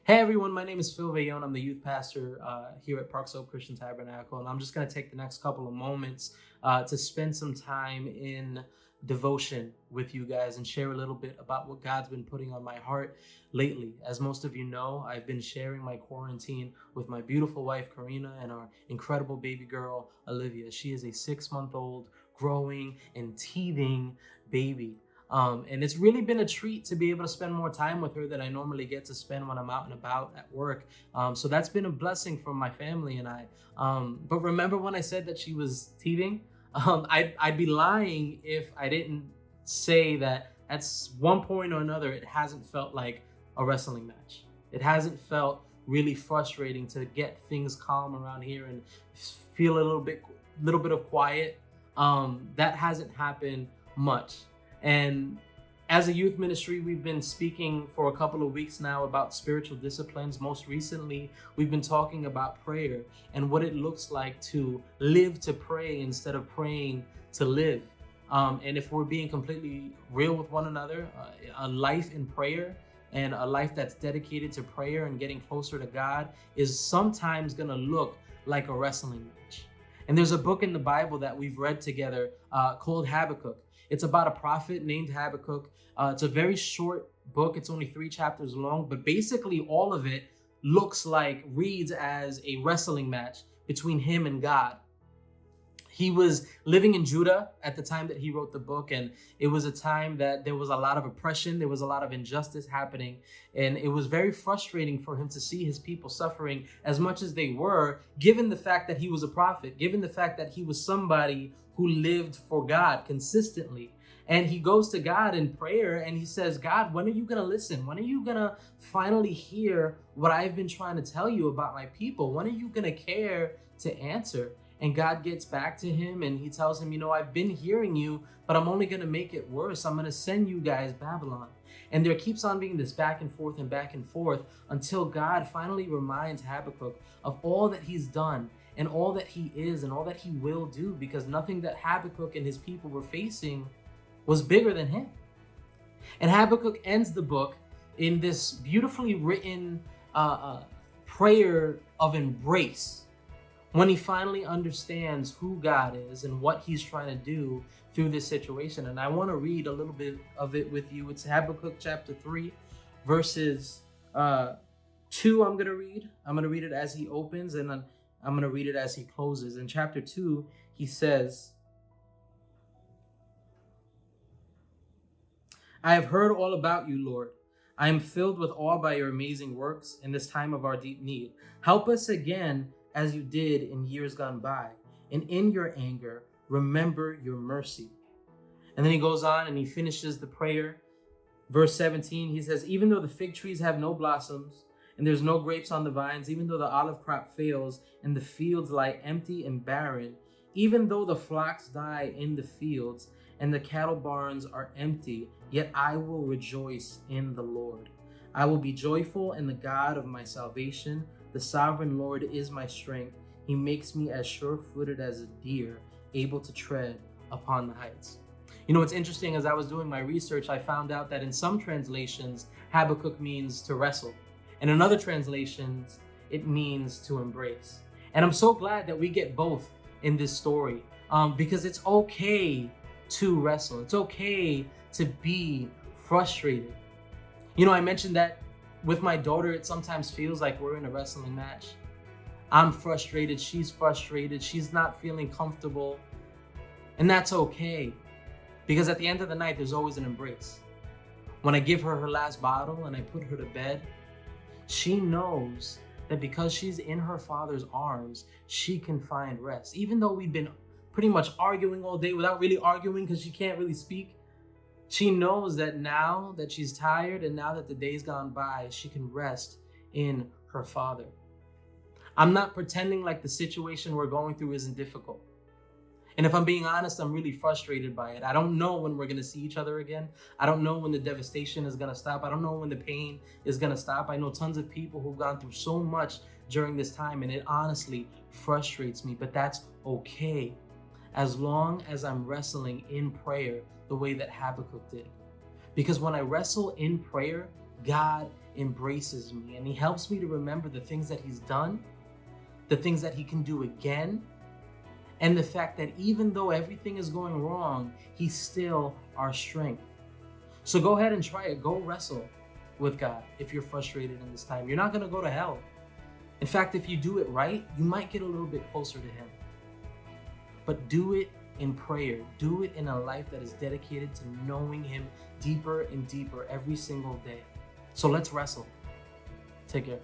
Hey everyone, my name is Vellón. I'm the youth pastor here at Park Slope Christian Tabernacle, and I'm just going to take the next couple of moments to spend some time in devotion with you guys and share a little bit about what God's been putting on my heart lately. As most of you know, I've been sharing my quarantine with my beautiful wife, Karina, and our incredible baby girl, Olivia. She is a 6-month-old, growing and teething baby. And it's really been a treat to be able to spend more time with her than I normally get to spend when I'm out and about at work. So that's been a blessing for my family and I. But remember when I said that she was teething? I'd be lying if I didn't say that at one point or another, it hasn't felt like a wrestling match. It hasn't felt really frustrating to get things calm around here and feel a little bit of quiet. That hasn't happened much. And as a youth ministry, we've been speaking for a couple of weeks now about spiritual disciplines. Most recently, we've been talking about prayer and what it looks like to live to pray instead of praying to live. And if we're being completely real with one another, a life in prayer and a life that's dedicated to prayer and getting closer to God is sometimes going to look like a wrestling match. And there's a book in the Bible that we've read together called Habakkuk. It's about a prophet named Habakkuk. It's a very short book. It's only 3 chapters long, but basically all of it reads as a wrestling match between him and God. He was living in Judah at the time that he wrote the book, and it was a time that there was a lot of oppression, there was a lot of injustice happening, and it was very frustrating for him to see his people suffering as much as they were, given the fact that he was a prophet, given the fact that he was somebody who lived for God consistently. And he goes to God in prayer and he says, God, when are you going to listen? When are you going to finally hear what I've been trying to tell you about my people? When are you going to care to answer? And God gets back to him and he tells him, I've been hearing you, but I'm only going to make it worse. I'm going to send you guys Babylon. And there keeps on being this back and forth until God finally reminds Habakkuk of all that he's done and all that he is and all that he will do, because nothing that Habakkuk and his people were facing was bigger than him. And Habakkuk ends the book in this beautifully written prayer of embrace when he finally understands who God is and what he's trying to do through this situation. And I want to read a little bit of it with you. It's Habakkuk chapter 3, verses 2 I'm going to read. I'm going to read it as he opens, and then I'm going to read it as he closes. In chapter 2, he says, I have heard all about you, Lord. I am filled with awe by your amazing works in this time of our deep need. Help us again as you did in years gone by. And in your anger, remember your mercy. And then he goes on and he finishes the prayer. Verse 17, he says, even though the fig trees have no blossoms, and there's no grapes on the vines, even though the olive crop fails and the fields lie empty and barren, even though the flocks die in the fields and the cattle barns are empty, yet I will rejoice in the Lord. I will be joyful in the God of my salvation. The sovereign Lord is my strength. He makes me as sure-footed as a deer, able to tread upon the heights. What's interesting, as I was doing my research, I found out that in some translations, Habakkuk means to wrestle. And in other translations, it means to embrace. And I'm so glad that we get both in this story, because it's okay to wrestle. It's okay to be frustrated. I mentioned that with my daughter, it sometimes feels like we're in a wrestling match. I'm frustrated. She's frustrated. She's not feeling comfortable. And that's okay, because at the end of the night, there's always an embrace. When I give her her last bottle and I put her to bed, she knows that because she's in her father's arms, she can find rest. Even though we've been pretty much arguing all day without really arguing because she can't really speak, she knows that now that she's tired and now that the day's gone by, she can rest in her father. I'm not pretending like the situation we're going through isn't difficult. And if I'm being honest, I'm really frustrated by it. I don't know when we're going to see each other again. I don't know when the devastation is going to stop. I don't know when the pain is going to stop. I know tons of people who've gone through so much during this time, and it honestly frustrates me, but that's okay, as long as I'm wrestling in prayer the way that Habakkuk did. Because when I wrestle in prayer, God embraces me, and he helps me to remember the things that he's done, the things that he can do again, and the fact that even though everything is going wrong, he's still our strength. So go ahead and try it. Go wrestle with God if you're frustrated in this time. You're not going to go to hell. In fact, if you do it right, you might get a little bit closer to him. But do it in prayer. Do it in a life that is dedicated to knowing him deeper and deeper every single day. So let's wrestle. Take care.